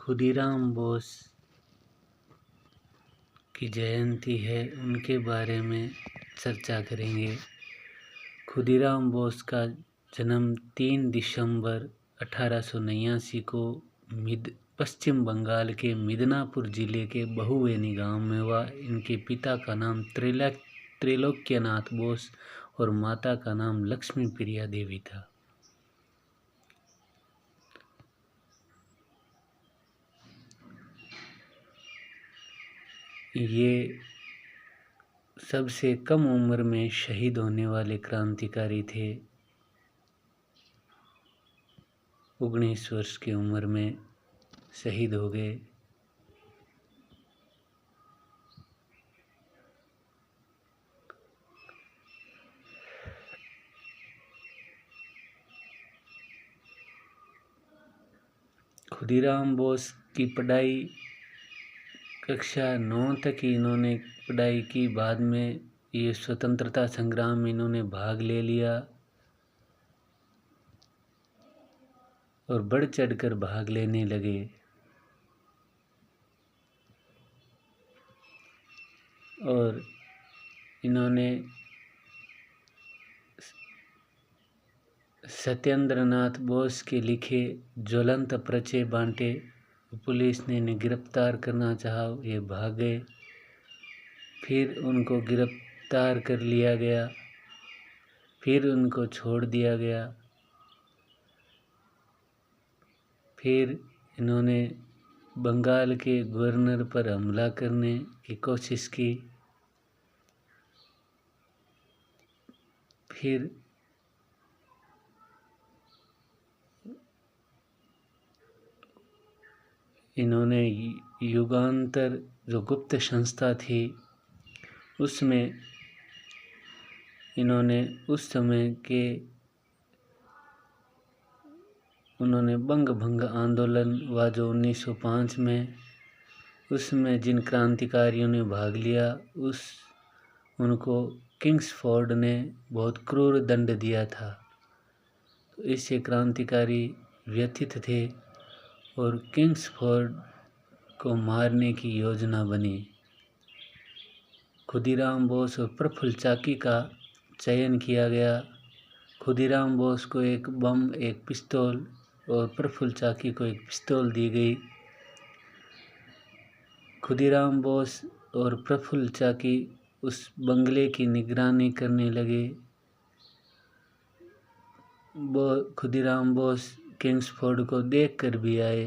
खुदीराम बोस की जयंती है, उनके बारे में चर्चा करेंगे। खुदीराम बोस का जन्म 3 दिसंबर 1889 को पश्चिम बंगाल के मिदनापुर जिले के बहुवेनी गांव में हुआ। इनके पिता का नाम त्रिलोक्यनाथ बोस और माता का नाम लक्ष्मी प्रिया देवी था। ये सबसे कम उम्र में शहीद होने वाले क्रांतिकारी थे। 19 वर्ष की उम्र में शहीद हो गए। खुदीराम बोस की पढ़ाई कक्षा 9 तक ही इन्होंने पढ़ाई की। बाद में ये स्वतंत्रता संग्राम में इन्होंने भाग ले लिया और बढ़ चढ़कर भाग लेने लगे। और इन्होंने सत्येंद्रनाथ बोस के लिखे ज्वलंत पर्चे बांटे। पुलिस ने इन्हें गिरफ्तार करना चाहा, ये भाग गए। फिर उनको गिरफ्तार कर लिया गया, फिर उनको छोड़ दिया गया। फिर इन्होंने बंगाल के गवर्नर पर हमला करने की कोशिश की। फिर इन्होंने युगांतर जो गुप्त संस्था थी उसमें इन्होंने उस समय के उन्होंने बंग भंग आंदोलन हुआ जो 1905 में, उसमें जिन क्रांतिकारियों ने भाग लिया उनको किंग्सफोर्ड ने बहुत क्रूर दंड दिया था। तो इससे क्रांतिकारी व्यथित थे और किंग्सफोर्ड को मारने की योजना बनी। खुदीराम बोस और प्रफुल्ल चाकी का चयन किया गया। खुदीराम बोस को एक बम, एक पिस्तौल और प्रफुल्ल चाकी को एक पिस्तौल दी गई। खुदीराम बोस और प्रफुल्ल चाकी उस बंगले की निगरानी करने लगे। खुदीराम बोस किंग्सफोर्ड को देखकर भी आए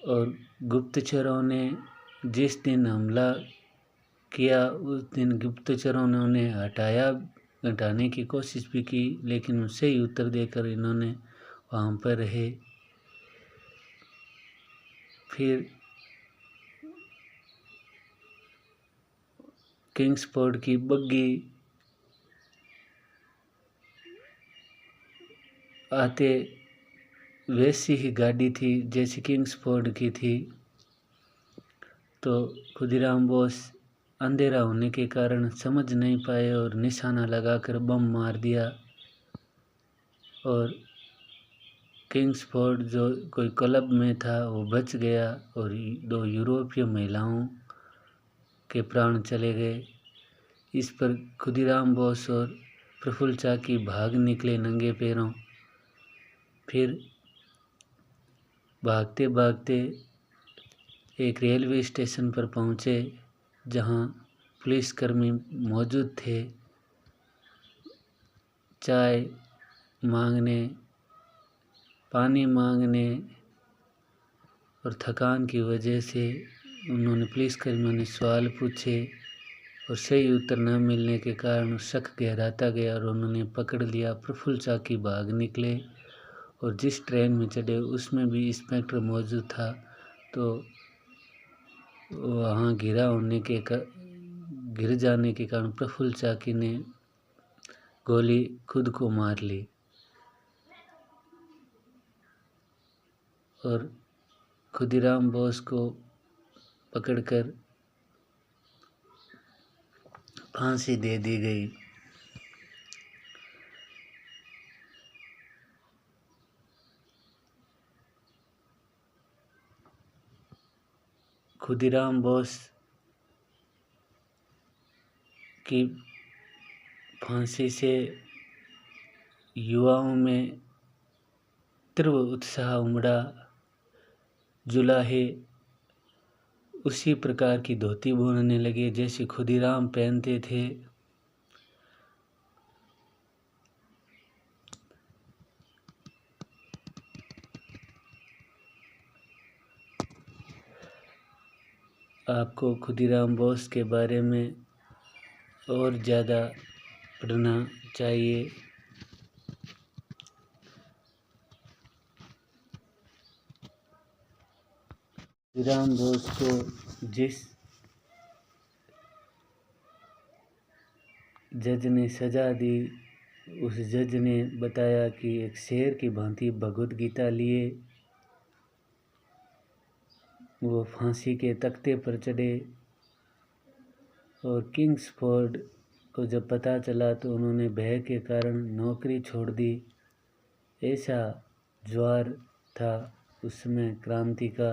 और गुप्तचरों ने जिस दिन हमला किया उस दिन गुप्तचरों ने उन्हें हटाने की कोशिश भी की, लेकिन उससे ही उत्तर देकर इन्होंने वहाँ पर रहे। फिर किंग्सफोर्ड की बग्गी आते वैसी ही गाड़ी थी जैसी किंग्सफोर्ड की थी। तो खुदीराम बोस अंधेरा होने के कारण समझ नहीं पाए और निशाना लगाकर बम मार दिया। और किंग्सफोर्ड जो कोई क्लब में था वो बच गया और 2 यूरोपीय महिलाओं के प्राण चले गए। इस पर खुदीराम बोस और प्रफुल्ल चाकी भाग निकले नंगे पैरों। फिर भागते भागते एक रेलवे स्टेशन पर पहुँचे जहाँ पुलिसकर्मी मौजूद थे। चाय मांगने, पानी मांगने और थकान की वजह से पुलिसकर्मियों ने सवाल पूछे और सही उत्तर न मिलने के कारण शक गहराता गया और उन्होंने पकड़ लिया। प्रफुल्ल चाकी भाग निकले और जिस ट्रेन में चढ़े उसमें भी इंस्पेक्टर मौजूद था। तो वहाँ गिर जाने के कारण प्रफुल्ल चाकी ने गोली खुद को मार ली और खुदीराम बोस को पकड़कर फांसी दे दी गई। खुदीराम बोस की फांसी से युवाओं में तीव्र उत्साह उमड़ा। जुलाहे उसी प्रकार की धोती बुनने लगे जैसे खुदीराम पहनते थे। आपको खुदीराम बोस के बारे में और ज़्यादा पढ़ना चाहिए। खुदीराम बोस को जिस जज ने सजा दी, उस जज ने बताया कि एक शेर की भांति भगवत गीता लिए वो फांसी के तख्ते पर चढ़े। और किंग्सफोर्ड को जब पता चला तो उन्होंने भय के कारण नौकरी छोड़ दी। ऐसा ज्वार था उसमें क्रांति का।